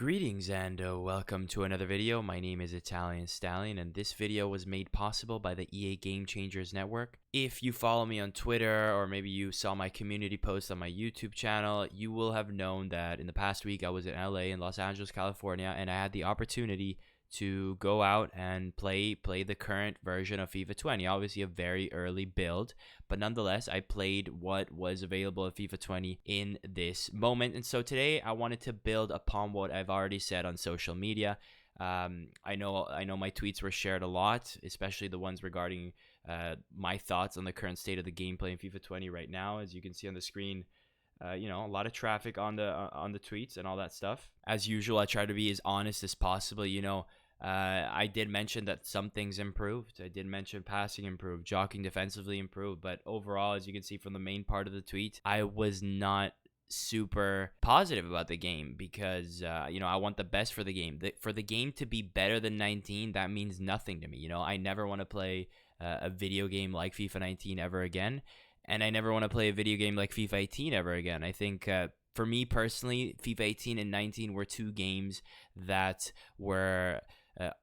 Greetings and welcome to another video. My name is Stallion, and this video was made possible by the EA GameChangers network. If you follow me on Twitter, or maybe you saw my community post on my YouTube channel, you will have known that in the past week I was in LA, in Los Angeles, California, and I had the opportunity to go out and play the current version of FIFA 20. Obviously a very early build, but nonetheless I played what was available at FIFA 20 in this moment. And so today I wanted to build upon what I've already said on social media. I know my tweets were shared a lot, especially the ones regarding my thoughts on the current state of the gameplay in FIFA 20 right now. As you can see on the screen, a lot of traffic on the tweets and all that stuff. As usual, I try to be as honest as possible. I did mention that some things improved. I did mention passing improved, jockeying defensively improved, but overall, as you can see from the main part of the tweet, I was not super positive about the game because I want the best for the game. For the game to be better than 19, that means nothing to me. I never want to play a video game like FIFA 19 ever again, and I never want to play a video game like FIFA 18 ever again. I think for me personally, FIFA 18 and 19 were two games that were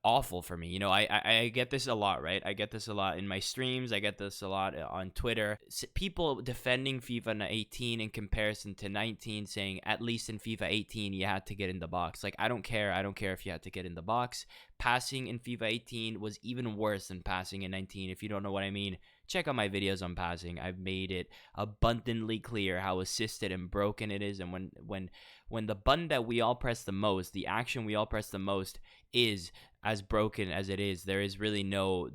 awful for me. I get this a lot, right? I get this a lot in my streams. I get this a lot on Twitter. People defending FIFA 18 in comparison to 19, saying at least in FIFA 18 you had to get in the box. Like, I don't care if you had to get in the box. Passing in FIFA 18 was even worse than passing in 19. If you don't know what I mean, check out my videos on passing. I've made it abundantly clear how assisted and broken it is, and when the button that we all press the most, the action we all press the most, is as broken as it is, there's really no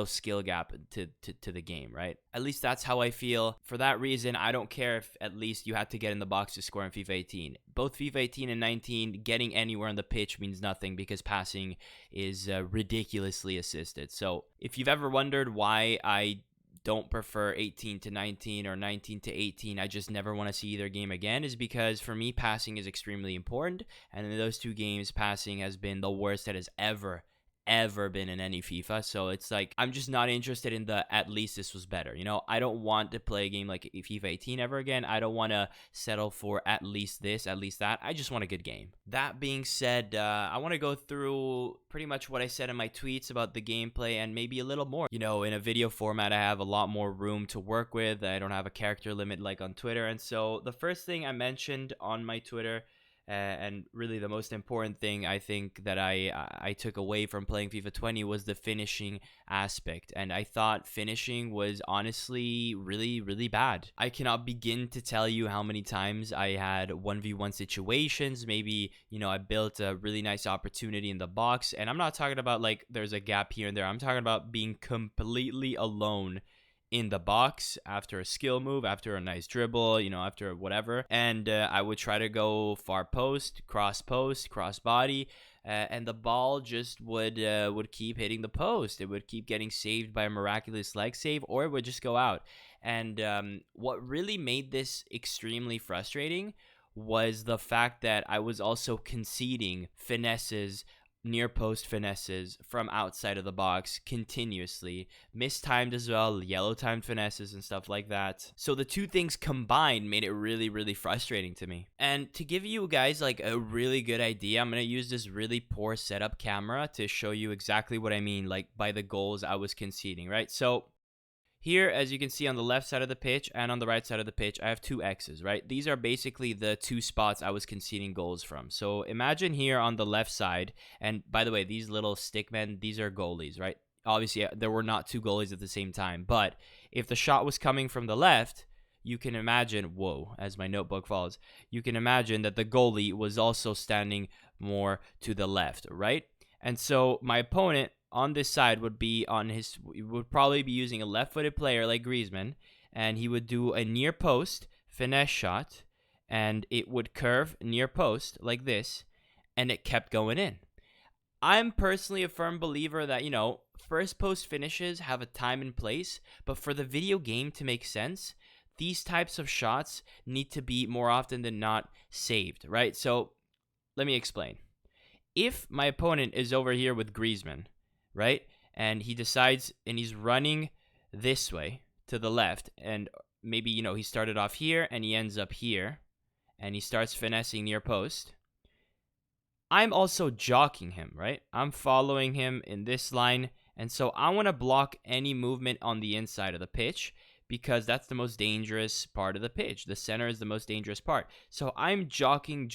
skill gap to the game, right? At least that's how I feel. For that reason, I don't care if at least you had to get in the box to score in FIFA 18. Both FIFA 18 and 19, getting anywhere on the pitch means nothing because passing is ridiculously assisted. So if you've ever wondered why I don't prefer 18 to 19 or 19 to 18, I just never want to see either game again, is because for me passing is extremely important, and in those two games passing has been the worst that has ever been in any FIFA. So it's like, I'm just not interested in the at least this was better. I don't want to play a game like FIFA 18 ever again. I don't want to settle for at least this, at least that. I just want a good game. That being said, I want to go through pretty much what I said in my tweets about the gameplay and maybe a little more. In a video format, I have a lot more room to work with. I don't have a character limit like on Twitter. And so the first thing I mentioned on my Twitter, and really the most important thing I think that I took away from playing FIFA 20 was the finishing aspect. And I thought finishing was honestly really, really bad. I cannot begin to tell you how many times I had 1v1 situations. Maybe, I built a really nice opportunity in the box. And I'm not talking about like there's a gap here and there. I'm talking about being completely alone in the box after a skill move, after a nice dribble, after whatever. And I would try to go far post, cross body, and the ball just would keep hitting the post. It would keep getting saved by a miraculous leg save, or it would just go out. And what really made this extremely frustrating was the fact that I was also conceding finesses, near post finesses from outside of the box continuously, mistimed as well, yellow timed finesses and stuff like that. So the two things combined made it really, really frustrating to me. And to give you guys like a really good idea, I'm going to use this really poor setup camera to show you exactly what I mean, like by the goals I was conceding, right? So here, as you can see on the left side of the pitch and on the right side of the pitch, I have two X's, right? These are basically the two spots I was conceding goals from. So imagine here on the left side, and by the way, these little stick men, these are goalies, right? Obviously, there were not two goalies at the same time, but if the shot was coming from the left, you can imagine, whoa, as my notebook falls, you can imagine that the goalie was also standing more to the left, right? And so my opponent on this side would probably be using a left-footed player like Griezmann, and he would do a near post finesse shot, and it would curve near post like this, and it kept going in. I'm personally a firm believer that, first post finishes have a time and place, but for the video game to make sense, these types of shots need to be more often than not saved, right? So let me explain. If my opponent is over here with Griezmann, right, and he decides, and he's running this way to the left, and maybe, he started off here and he ends up here, and he starts finessing near post, I'm also jockeying him, right? I'm following him in this line. And so I want to block any movement on the inside of the pitch because that's the most dangerous part of the pitch. The center is the most dangerous part. So I'm jockeying,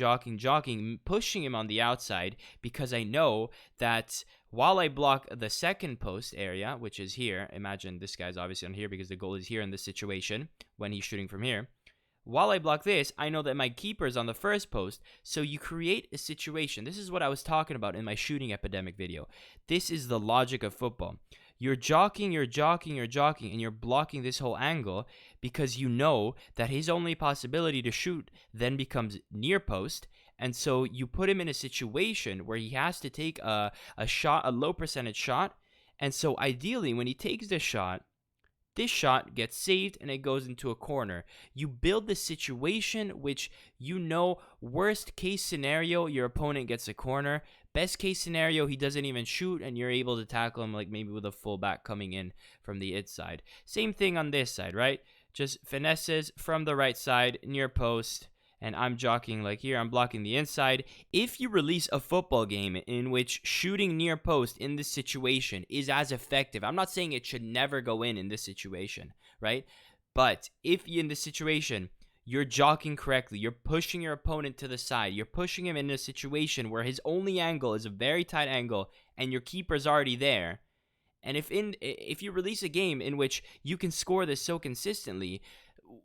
pushing him on the outside because I know that while I block the second post area, which is here, imagine this guy's obviously on here because the goal is here in this situation when he's shooting from here. While I block this, I know that my keeper is on the first post, so you create a situation. This is what I was talking about in my shooting epidemic video. This is the logic of football. You're jockeying, and you're blocking this whole angle because you know that his only possibility to shoot then becomes near post, and so you put him in a situation where he has to take a shot, a low percentage shot, and so ideally when he takes this shot gets saved and it goes into a corner. You build the situation which you know, worst case scenario, your opponent gets a corner. Best case scenario, he doesn't even shoot and you're able to tackle him like maybe with a fullback coming in from the inside. Same thing on this side, right? Just finesses from the right side, near post. And I'm jockeying like here, I'm blocking the inside. If you release a football game in which shooting near post in this situation is as effective, I'm not saying it should never go in this situation, right? But if in this situation, you're jockeying correctly, you're pushing your opponent to the side, you're pushing him in a situation where his only angle is a very tight angle and your keeper's already there, and if you release a game in which you can score this so consistently,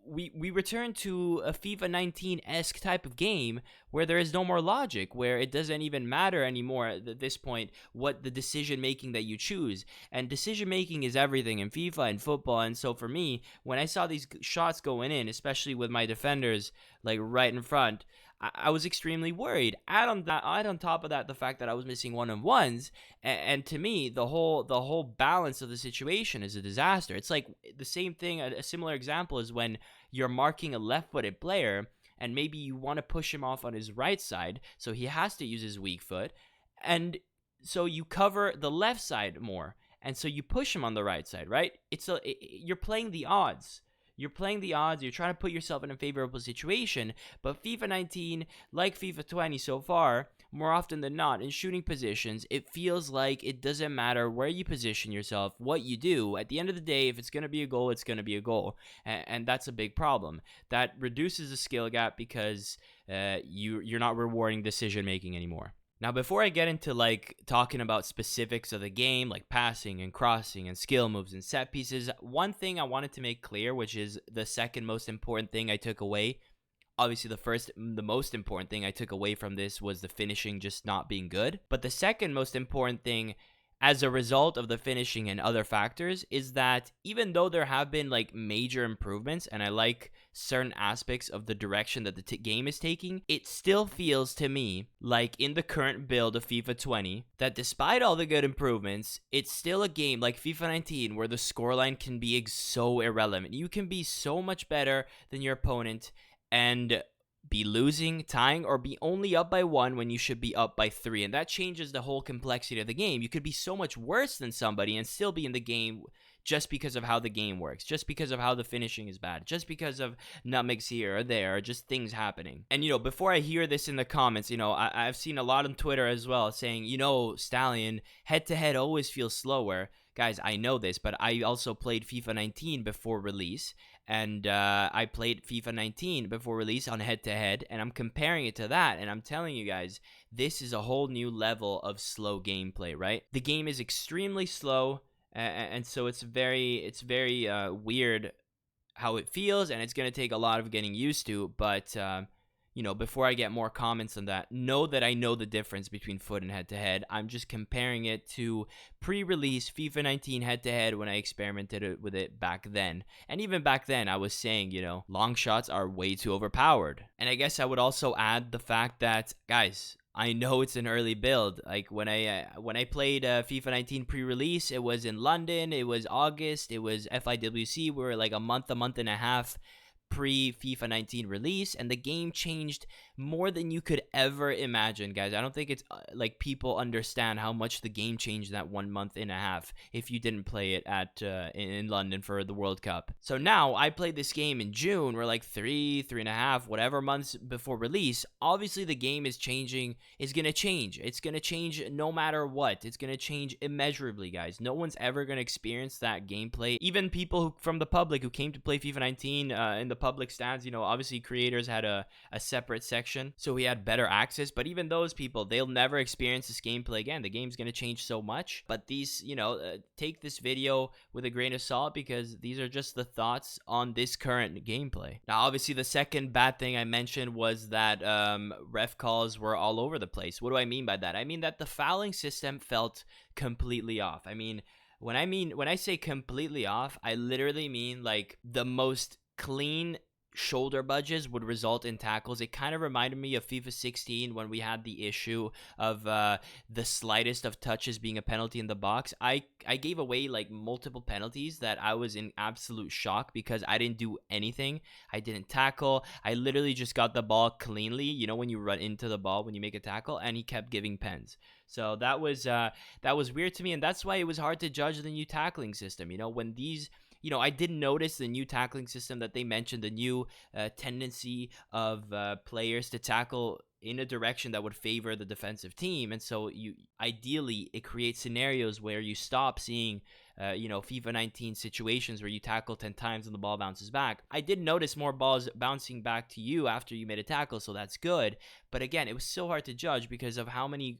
we return to a FIFA 19-esque type of game where there is no more logic, where it doesn't even matter anymore at this point what the decision making that you choose. And decision making is everything in FIFA and football. And so for me, when I saw these shots going in, especially with my defenders like right in front, I was extremely worried. Add on top of that, the fact that I was missing one-on-ones, and to me, the whole balance of the situation is a disaster. It's like the same thing. A similar example is when you're marking a left-footed player, and maybe you want to push him off on his right side, so he has to use his weak foot, and so you cover the left side more, and so you push him on the right side, right? You're playing the odds. You're playing the odds, you're trying to put yourself in a favorable situation, but FIFA 19, like FIFA 20 so far, more often than not, in shooting positions, it feels like it doesn't matter where you position yourself, what you do. At the end of the day, if it's going to be a goal, it's going to be a goal, and that's a big problem. That reduces the skill gap because you're not rewarding decision-making anymore. Now, before I get into like talking about specifics of the game, like passing and crossing and skill moves and set pieces, one thing I wanted to make clear, which is the second most important thing I took away. Obviously, the most important thing I took away from this was the finishing just not being good. But the second most important thing as a result of the finishing and other factors is that even though there have been like major improvements and I like certain aspects of the direction that the game is taking, it still feels to me like in the current build of FIFA 20 that despite all the good improvements, it's still a game like FIFA 19 where the scoreline can be so irrelevant. You can be so much better than your opponent and be losing, tying, or be only up by 1 when you should be up by 3. And that changes the whole complexity of the game. You could be so much worse than somebody and still be in the game just because of how the game works, just because of how the finishing is bad, just because of nutmegs here or there, or just things happening. And, before I hear this in the comments, I've seen a lot on Twitter as well saying, Stallion, head-to-head always feels slower. Guys, I know this, but I also played FIFA 19 before release, and I played FIFA 19 before release on head-to-head, and I'm comparing it to that, and I'm telling you guys, this is a whole new level of slow gameplay, right? The game is extremely slow, and so it's very weird how it feels, and it's going to take a lot of getting used to, but before I get more comments on that, know that I know the difference between foot and head-to-head. I'm just comparing it to pre-release FIFA 19 head-to-head when I experimented with it back then. And even back then, I was saying, long shots are way too overpowered. And I guess I would also add the fact that, guys, I know it's an early build. Like when I played FIFA 19 pre-release, it was in London, it was August, it was FIWC. We were like a month and a half pre-FIFA 19 release, and the game changed more than you could ever imagine, guys. I don't think it's like people understand how much the game changed in that 1 month and a half if you didn't play it at in London for the World Cup. So now I played this game in June. We're like three and a half, whatever months before release. Obviously, the game is changing. Is gonna change. It's gonna change no matter what. It's gonna change immeasurably, guys. No one's ever gonna experience that gameplay. Even people from the public who came to play FIFA 19 in the public stands, obviously creators had a separate section, so we had better access. But even those people, they'll never experience this gameplay again. The game's gonna change so much. But these, take this video with a grain of salt, because these are just the thoughts on this current gameplay. Now, obviously, the second bad thing I mentioned was that ref calls were all over the place. What do I mean by that? I mean that the fouling system felt completely off. When I say completely off, I literally mean like the most clean shoulder budges would result in tackles. It kind of reminded me of FIFA 16 when we had the issue of the slightest of touches being a penalty in the box. I gave away like multiple penalties that I was in absolute shock because I didn't do anything. I didn't tackle. I literally just got the ball cleanly, when you run into the ball when you make a tackle, and he kept giving pens. So that was weird to me, and that's why it was hard to judge the new tackling system. When these I didn't notice the new tackling system that they mentioned, the new tendency of players to tackle in a direction that would favor the defensive team. And so ideally it creates scenarios where you stop seeing FIFA 19 situations where you tackle 10 times and the ball bounces back. I did notice more balls bouncing back to you after you made a tackle, so that's good. But again, it was so hard to judge because of how many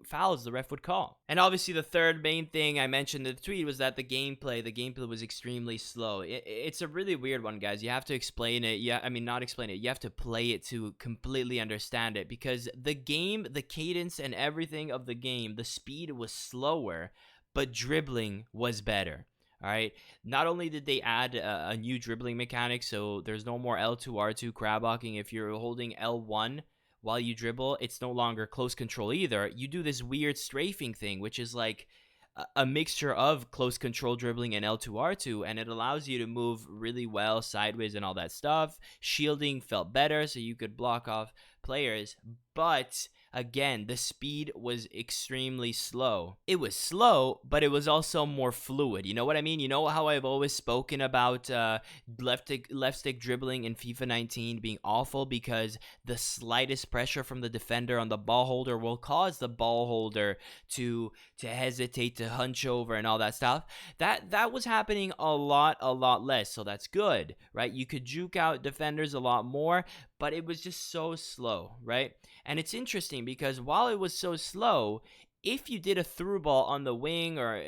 fouls the ref would call. And obviously the third main thing I mentioned in the tweet was that the gameplay was extremely slow. It's a really weird one, guys. You have to explain it. Not explain it. You have to play it to completely understand it, because the game, the cadence and everything of the game, the speed was slower, but dribbling was better. All right. Not only did they add a new dribbling mechanic, so there's no more L2 R2 crab walking. If you're holding L1 while you dribble, it's no longer close control either. You do this weird strafing thing, which is like a mixture of close control dribbling and L2 R2, and it allows you to move really well sideways and all that stuff. Shielding felt better, so you could block off players, but again, the speed was extremely slow. It was slow, but it was also more fluid. You know what I mean? You know how I've always spoken about left stick dribbling in FIFA 19 being awful because the slightest pressure from the defender on the ball holder will cause the ball holder to hesitate, to hunch over and all that stuff. That was happening a lot less, so that's good, right? You could juke out defenders a lot more, but it was just so slow, right? And it's interesting because while it was so slow, if you did a through ball on the wing or,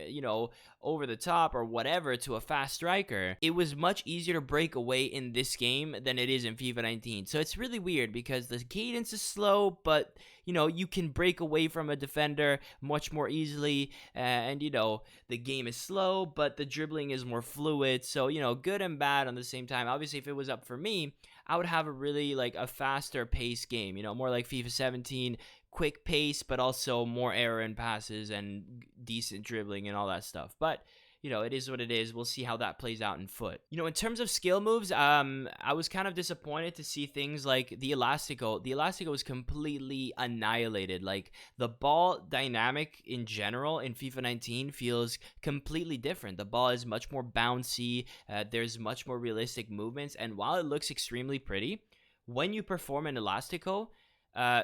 over the top or whatever to a fast striker, it was much easier to break away in this game than it is in FIFA 19. So it's really weird because the cadence is slow, but, you can break away from a defender much more easily. And, the game is slow, but the dribbling is more fluid. So, good and bad on the same time. Obviously, if it was up for me, I would have a really a faster pace game, more like FIFA 17, quick pace, but also more error in passes and decent dribbling and all that stuff. But, it is what it is. We'll see how that plays out in foot. In terms of skill moves, I was kind of disappointed to see things like the Elastico. The Elastico was completely annihilated. Like, the ball dynamic in general in FIFA 19 feels completely different. The ball is much more bouncy. There's much more realistic movements. And while it looks extremely pretty, when you perform an Elastico,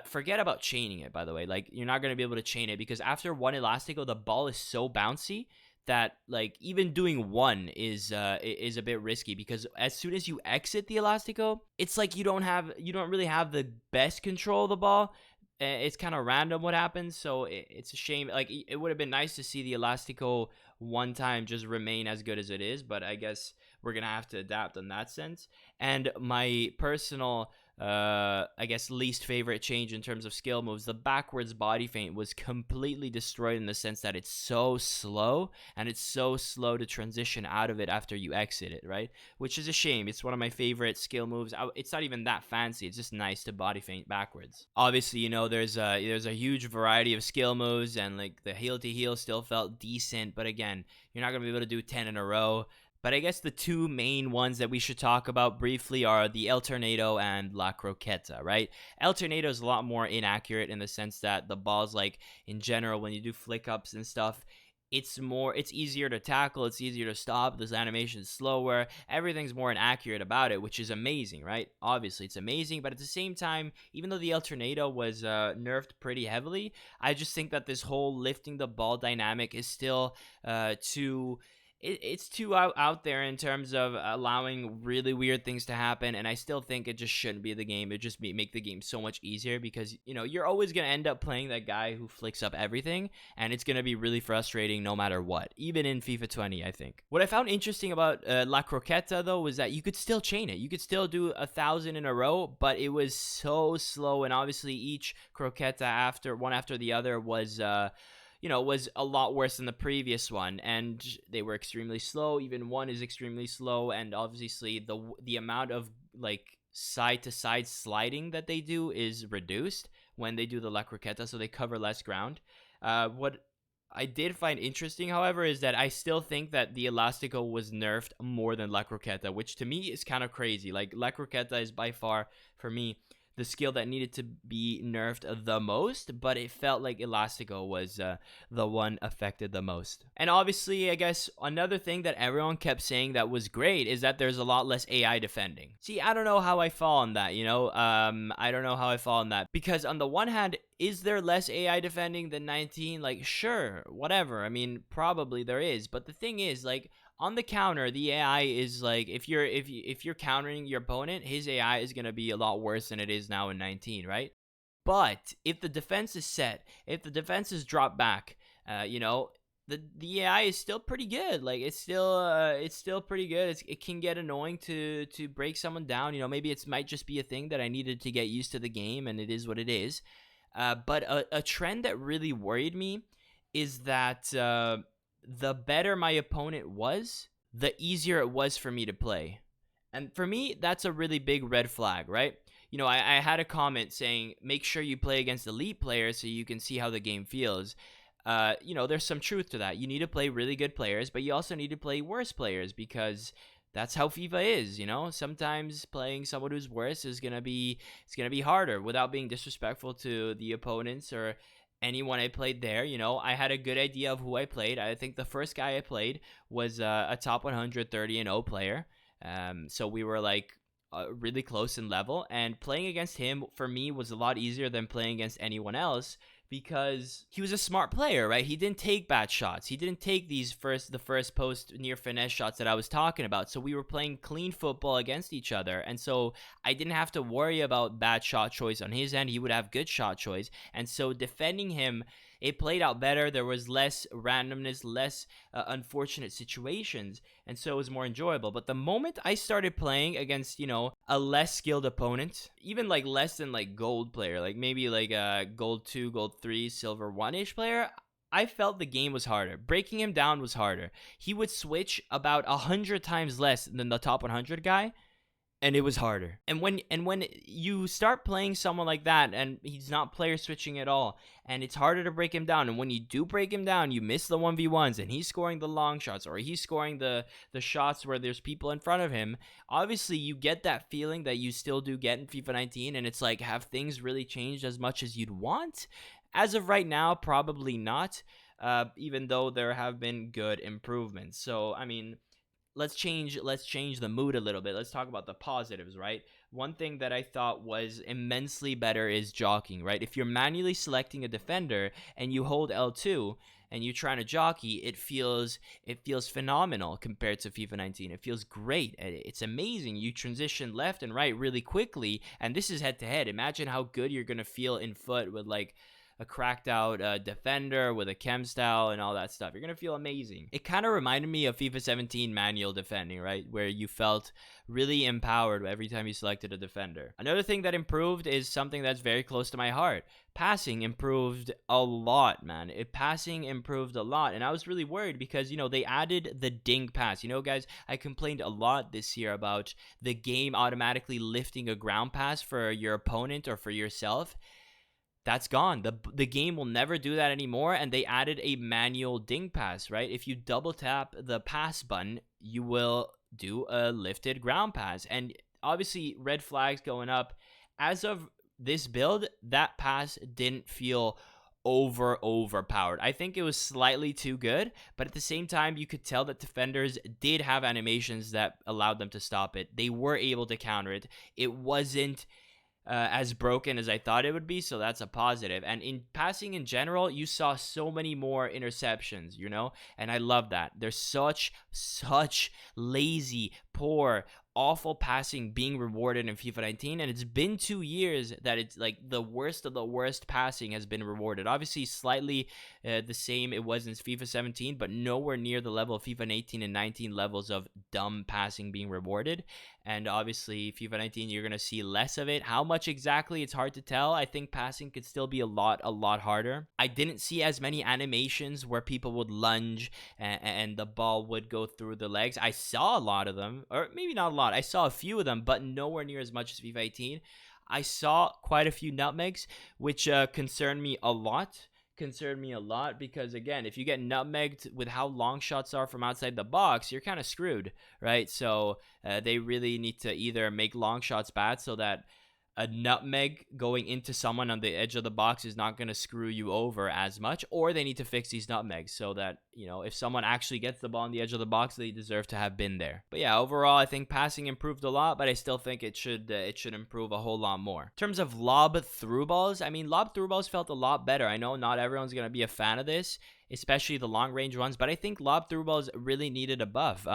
forget about chaining it, by the way. Like, you're not going to be able to chain it because after one Elastico, the ball is so bouncy that even doing one is a bit risky, because as soon as you exit the Elastico, it's like you don't really have the best control of the ball. It's kind of random what happens, so it's a shame. It would have been nice to see the Elastico one time just remain as good as it is, but I guess we're gonna have to adapt in that sense. And my personal least favorite change in terms of skill moves, the backwards body feint was completely destroyed in the sense that it's so slow, and it's so slow to transition out of it after you exit it, right? Which is a shame. It's one of my favorite skill moves. It's not even that fancy. It's just nice to body feint backwards. Obviously, there's a huge variety of skill moves, and the heel to heel still felt decent, but again, you're not gonna be able to do 10 in a row. But I guess the two main ones that we should talk about briefly are the El Tornado and La Croqueta, right? El Tornado is a lot more inaccurate in the sense that the balls, like in general, when you do flick ups and stuff, it's easier to tackle, it's easier to stop, this animation is slower, everything's more inaccurate about it, which is amazing, right? Obviously it's amazing, but at the same time, even though the El Tornado was nerfed pretty heavily, I just think that this whole lifting the ball dynamic is still too it's too out there in terms of allowing really weird things to happen, and I still think it just shouldn't be the game. It just make the game so much easier, because you're always going to end up playing that guy who flicks up everything, and it's going to be really frustrating no matter what, even in FIFA 20. I think what I found interesting about La Croqueta though was that you could still chain it, you could still do 1,000 in a row, but it was so slow, and obviously each croqueta after one after the other was was a lot worse than the previous one, and they were extremely slow. Even one is extremely slow, and obviously the amount of like side to side sliding that they do is reduced when they do the La Croqueta, so they cover less ground. What I did find interesting, however, is that I still think that the Elastico was nerfed more than La Croqueta, which to me is kind of crazy. Like, La Croqueta is by far, for me, the skill that needed to be nerfed the most, but it felt like Elastico was the one affected the most. And obviously, I guess another thing that everyone kept saying that was great is that there's a lot less AI defending. See, I don't know how I fall on that, I don't know how I fall on that, because on the one hand, is there less AI defending than 19? Like, sure, whatever. I mean, probably there is, but the thing is, like, on the counter, the AI is like, if you're countering your opponent, his AI is gonna be a lot worse than it is now in 19, right? But if the defense is set, if the defense is dropped back, the AI is still pretty good. Like, it's still pretty good. It can get annoying to break someone down. Maybe it might just be a thing that I needed to get used to the game, and it is what it is. But a trend that really worried me is that the better my opponent was, the easier it was for me to play. And for me, that's a really big red flag, right? I had a comment saying, make sure you play against elite players so you can see how the game feels. There's some truth to that. You need to play really good players, but you also need to play worse players, because that's how FIFA is. Sometimes playing someone who's worse is gonna be harder, without being disrespectful to the opponents or anyone I played there. I had a good idea of who I played. I think the first guy I played was a top 130-0 player. So we were like really close in level, and playing against him for me was a lot easier than playing against anyone else, because he was a smart player, right? He didn't take bad shots. He didn't take the first post near finesse shots that I was talking about. So we were playing clean football against each other. And so I didn't have to worry about bad shot choice on his end. He would have good shot choice. And so defending him, it played out better. There was less randomness, less unfortunate situations, and so it was more enjoyable. But the moment I started playing against, a less skilled opponent, even like less than like gold player, like maybe like a gold 2, gold 3, silver 1-ish player, I felt the game was harder. Breaking him down was harder. He would switch about 100 times less than the top 100 guy, and it was harder. And when you start playing someone like that, and he's not player switching at all, and it's harder to break him down, and when you do break him down, you miss the 1v1s, and he's scoring the long shots, or he's scoring the shots where there's people in front of him, obviously you get that feeling that you still do get in FIFA 19, and it's like, have things really changed as much as you'd want? As of right now, probably not, even though there have been good improvements. So, I mean, let's change the mood a little bit. Let's talk about the positives, right? One thing that I thought was immensely better is jockeying, right? If you're manually selecting a defender and you hold L2 and you're trying to jockey, it feels phenomenal compared to FIFA 19. It feels great. It's amazing. You transition left and right really quickly, and this is head to head. Imagine how good you're gonna feel in foot with like a cracked out defender with a chem style and all that stuff. You're going to feel amazing. It kind of reminded me of FIFA 17 manual defending, right? Where you felt really empowered every time you selected a defender. Another thing that improved is something that's very close to my heart. Passing improved a lot, man. Passing improved a lot. And I was really worried because, they added the ding pass. Guys, I complained a lot this year about the game automatically lifting a ground pass for your opponent or for yourself. that's gone. The game will never do that anymore, and they added a manual ding pass, right? If you double tap the pass button, you will do a lifted ground pass. And obviously, red flags going up. As of this build, that pass didn't feel overpowered. I think it was slightly too good, but at the same time, you could tell that defenders did have animations that allowed them to stop it. They were able to counter it. It wasn't as broken as I thought it would be, so that's a positive. And in passing in general, you saw so many more interceptions, and I love that. There's such lazy, poor, awful passing being rewarded in FIFA 19, and it's been 2 years that it's like the worst of the worst passing has been rewarded. Obviously, slightly the same it was in FIFA 17, but nowhere near the level of FIFA 18 and 19 levels of dumb passing being rewarded. And obviously, FIFA 19, you're going to see less of it. How much exactly, it's hard to tell. I think passing could still be a lot harder. I didn't see as many animations where people would lunge and the ball would go through the legs. I saw a lot of them, or maybe not a lot. I saw a few of them, but nowhere near as much as FIFA 18. I saw quite a few nutmegs, which concerned me a lot. Because, again, if you get nutmegged with how long shots are from outside the box, you're kind of screwed, right? So they really need to either make long shots bad so that a nutmeg going into someone on the edge of the box is not going to screw you over as much, or they need to fix these nutmegs so that, if someone actually gets the ball on the edge of the box, they deserve to have been there. But yeah, overall, I think passing improved a lot, but I still think it should improve a whole lot more. In terms of lob through balls, lob through balls felt a lot better. I know not everyone's going to be a fan of this, especially the long range ones, but I think lob through balls really needed a buff.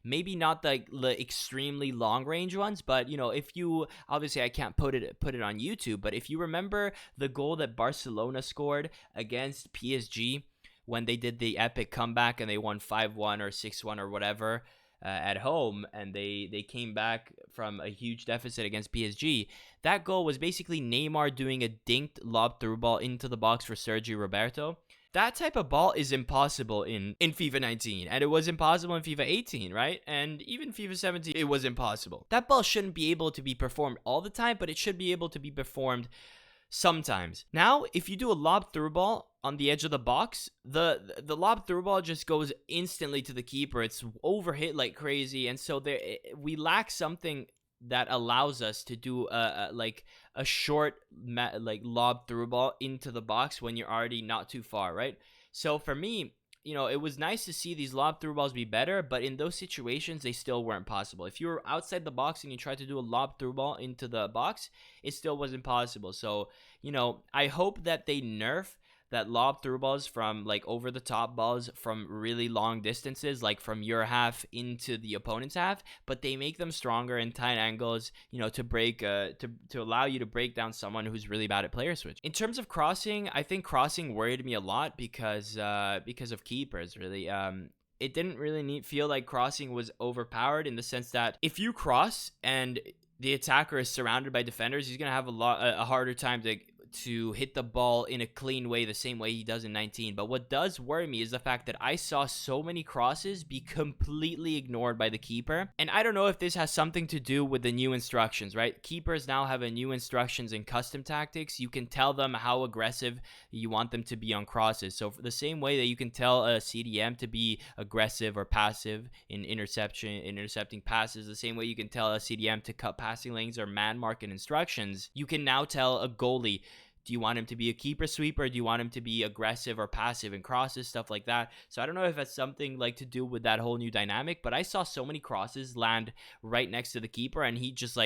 Maybe not the extremely long range ones, but if you, obviously I can't put it on YouTube, but if you remember the goal that Barcelona scored against PSG when they did the epic comeback and they won 5-1 or 6-1 or whatever at home, and they came back from a huge deficit against PSG. That goal was basically Neymar doing a dinked lob through ball into the box for Sergio Roberto. That type of ball is impossible in FIFA 19, and it was impossible in FIFA 18, right? And even FIFA 17, it was impossible. That ball shouldn't be able to be performed all the time, but it should be able to be performed sometimes. Now, if you do a lob through ball on the edge of the box, the lob through ball just goes instantly to the keeper. It's overhit like crazy, and so we lack something that allows us to do a short lob through ball into the box when you're already not too far, right? So for me, it was nice to see these lob through balls be better, but in those situations, they still weren't possible. If you were outside the box and you tried to do a lob through ball into the box, it still wasn't possible. So, I hope that they nerf that lob through balls from over the top balls from really long distances, like from your half into the opponent's half, but they make them stronger in tight angles, to break to allow you to break down someone who's really bad at player switch. In terms of crossing, I think crossing worried me a lot because of keepers, really. It didn't really feel like crossing was overpowered, in the sense that if you cross and the attacker is surrounded by defenders, he's gonna have a harder time to hit the ball in a clean way, the same way he does in 19. But what does worry me is the fact that I saw so many crosses be completely ignored by the keeper. And I don't know if this has something to do with the new instructions, right? Keepers now have a new instructions in custom tactics. You can tell them how aggressive you want them to be on crosses. So for the same way that you can tell a CDM to be aggressive or passive in intercepting passes, the same way you can tell a CDM to cut passing lanes or man mark in instructions, you can now tell a goalie, do you want him to be a keeper sweeper? Do you want him to be aggressive or passive in crosses, stuff like that? So I don't know if that's something to do with that whole new dynamic, but I saw so many crosses land right next to the keeper, and he just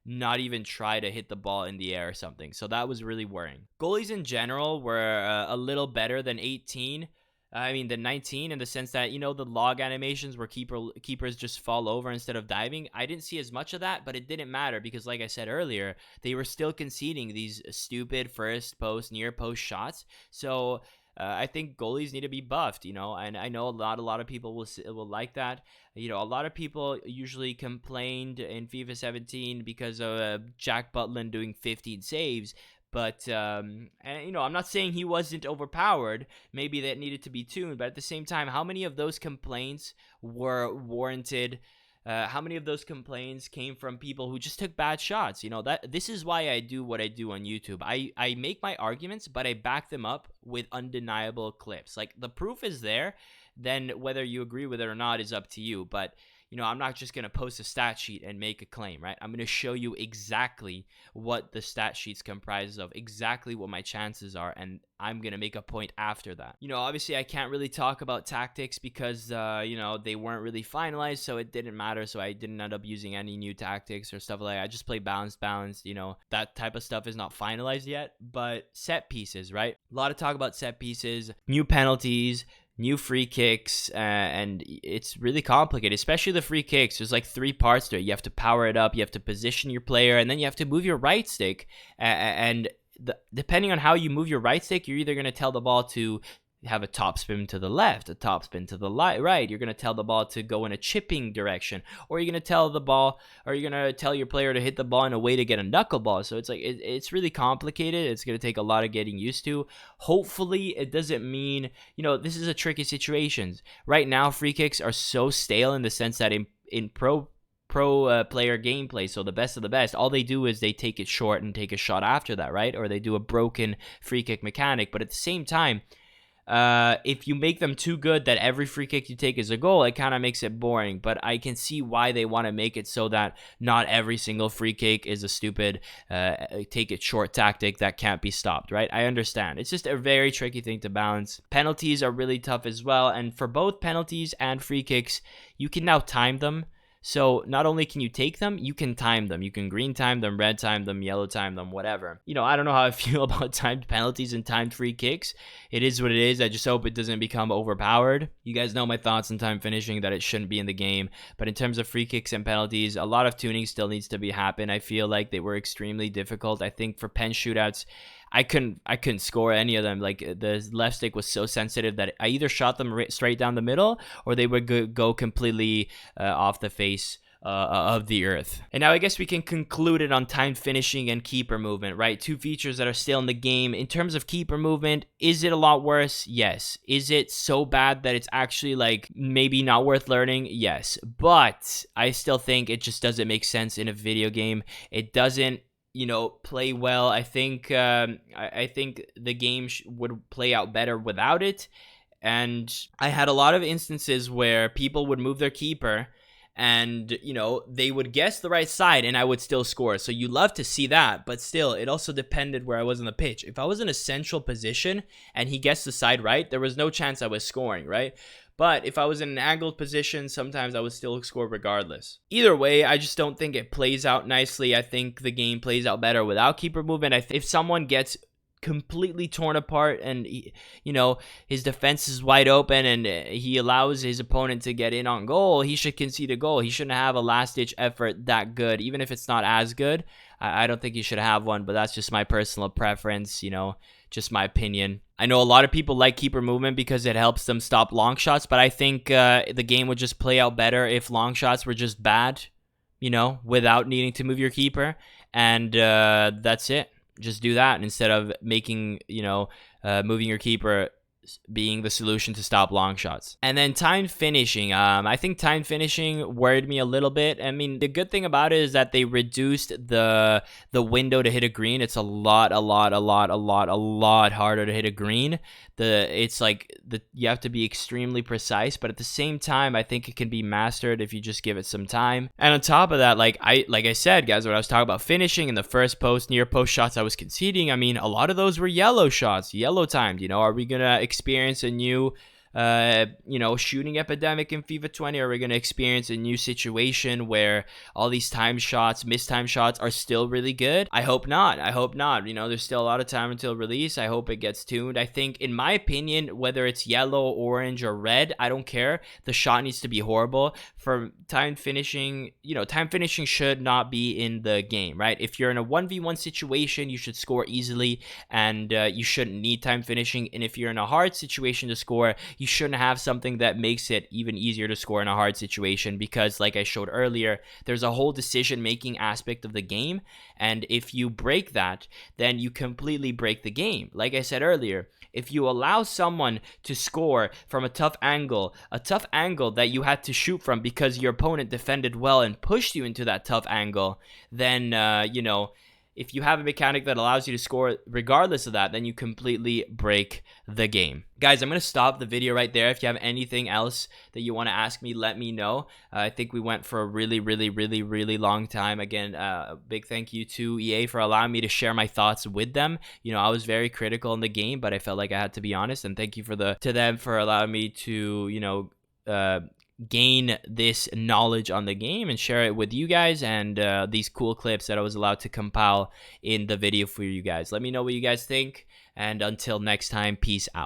not even try to hit the ball in the air or something. So that was really worrying. Goalies in general were a little better than 18. The 19, in the sense that, the log animations where keepers just fall over instead of diving. I didn't see as much of that, but it didn't matter because, like I said earlier, they were still conceding these stupid first post, near post shots. So I think goalies need to be buffed, and I know a lot of people will like that. A lot of people usually complained in FIFA 17 because of Jack Butland doing 15 saves. But, I'm not saying he wasn't overpowered. Maybe that needed to be tuned. But at the same time, how many of those complaints were warranted How many of those complaints came from people who just took bad shots? That this is why I do what I do on YouTube. I make my arguments, but I back them up with undeniable clips. Like, the proof is there. Then whether you agree with it or not is up to you. But I'm not just going to post a stat sheet and make a claim, right? I'm going to show you exactly what the stat sheet's comprised of, exactly what my chances are, and I'm going to make a point after that. Obviously I can't really talk about tactics because, they weren't really finalized, so it didn't matter. So I didn't end up using any new tactics or stuff like that. I just play balanced. That type of stuff is not finalized yet. But set pieces, right? A lot of talk about set pieces, new penalties, new free kicks, and it's really complicated, especially the free kicks. There's like 3 parts to it. You have to power it up, you have to position your player, and then you have to move your right stick. Depending on how you move your right stick, you're either going to tell the ball to have a top spin to the left, a top spin to the right. You're going to tell the ball to go in a chipping direction, or you're going to tell your player to hit the ball in a way to get a knuckleball. So it's like it's really complicated. It's going to take a lot of getting used to. Hopefully it doesn't mean, this is a tricky situation. Right now free kicks are so stale in the sense that in pro player gameplay, so the best of the best, all they do is they take it short and take a shot after that, right? Or they do a broken free kick mechanic. But at the same time, if you make them too good that every free kick you take is a goal, it kind of makes it boring. But I can see why they want to make it so that not every single free kick is a stupid take it short tactic that can't be stopped, right? I understand. It's just a very tricky thing to balance. Penalties are really tough as well, and for both penalties and free kicks, you can now time them. So not only can you take them, you can time them. You can green time them, red time them, yellow time them, whatever. I don't know how I feel about timed penalties and timed free kicks. It is what it is. I just hope it doesn't become overpowered. You guys know my thoughts on time finishing, that it shouldn't be in the game. But in terms of free kicks and penalties, a lot of tuning still needs to be happen. I feel like they were extremely difficult. I think for pen shootouts, I couldn't score any of them. Like, the left stick was so sensitive that I either shot them straight down the middle, or they would go completely off the face of the earth. And now I guess we can conclude it on timed finishing and keeper movement, right? 2 features that are still in the game. In terms of keeper movement, is it a lot worse? Yes. Is it so bad that it's actually like maybe not worth learning? Yes. But I still think it just doesn't make sense in a video game. It doesn't play well. I think the game would play out better without it. And I had a lot of instances where people would move their keeper and they would guess the right side and I would still score. So you love to see that, but still it also depended where I was on the pitch. If I was in a central position and he guessed the side right, there was no chance I was scoring, right? But if I was in an angled position, sometimes I would still score regardless. Either way, I just don't think it plays out nicely. I think the game plays out better without keeper movement. If someone gets completely torn apart and his defense is wide open and he allows his opponent to get in on goal, he should concede a goal. He shouldn't have a last-ditch effort that good, even if it's not as good. I don't think he should have one, but that's just my personal preference, just my opinion. I know a lot of people like keeper movement because it helps them stop long shots, but I think the game would just play out better if long shots were just bad, without needing to move your keeper. And that's it. Just do that instead of making, moving your keeper being the solution to stop long shots. And then timed finishing. I think timed finishing worried me a little bit. I mean, the good thing about it is that they reduced the window to hit a green. It's a lot harder to hit a green. You have to be extremely precise, but at the same time, I think it can be mastered if you just give it some time. And on top of that, like I said, guys, when I was talking about finishing in the first post, near post shots I was conceding, I mean, a lot of those were yellow shots, yellow timed. Are we gonna experience a new shooting epidemic in FIFA 20? Are we going to experience a new situation where all these missed time shots are still really good? I hope not. There's still a lot of time until release. I hope it gets tuned. I think, in my opinion, whether it's yellow, orange, or red, I don't care. The shot needs to be horrible. For timed finishing, time finishing should not be in the game, right? If you're in a 1v1 situation, you should score easily, and you shouldn't need time finishing. And if you're in a hard situation to score, you you shouldn't have something that makes it even easier to score in a hard situation, because like I showed earlier, there's a whole decision-making aspect of the game, and if you break that, then you completely break the game. Like I said earlier, if you allow someone to score from a tough angle that you had to shoot from because your opponent defended well and pushed you into that tough angle, then, if you have a mechanic that allows you to score regardless of that, then you completely break the game. Guys, I'm going to stop the video right there. If you have anything else that you want to ask me, let me know. I think we went for a really, really, really, really long time. Again, a big thank you to EA for allowing me to share my thoughts with them. I was very critical in the game, but I felt like I had to be honest, and thank you to them for allowing me to, gain this knowledge on the game and share it with you guys, and these cool clips that I was allowed to compile in the video for you guys. Let me know what you guys think, and until next time, peace out.